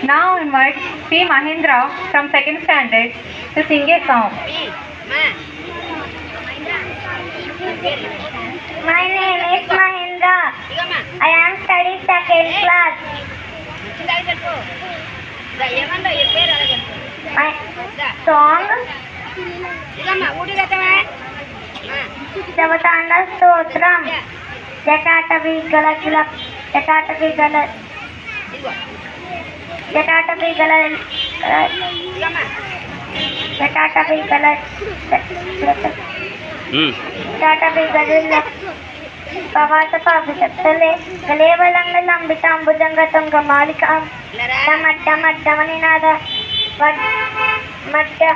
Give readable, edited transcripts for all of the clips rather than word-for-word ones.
Now invite P. Mahendra from second standard to sing a song. My name is Mahendra. I am studying second class. My song Devatanda Stotram. Jakatavi Galakila Jakatavi Galak Jakatavi Galak Jakatavi Galak Jakatavi Galak Pavata Pavisatale Galevalanga Lambita Ambujanga Malika Tamatta Mattamanada Matta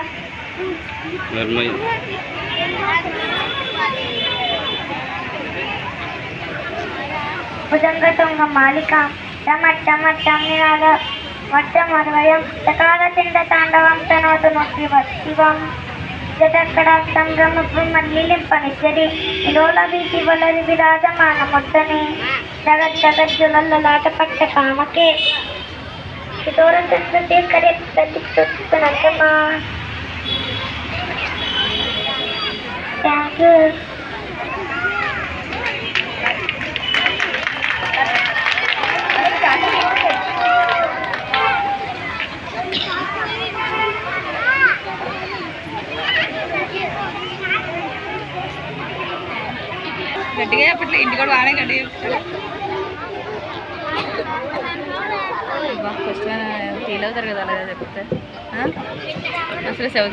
Bhujangatunga Malika Tamattamattamninaga Vattamarvayam Takalatinda Tandavam Tanotanotivam Jatakkadaktam Brahmabrahmalilim Panichari Nirola Viti Valari Viradamana Muttani Jagat Jagat Julallalata Patta Kamake Kitoran Sanskriti Kare Pratikshuttanantama. Thank you. గట్టిగా చెప్పట్లే ఇంటికాడ వాడే గట్టిగా first feel అవుతారు కదా అలాగే చెప్తే అసలు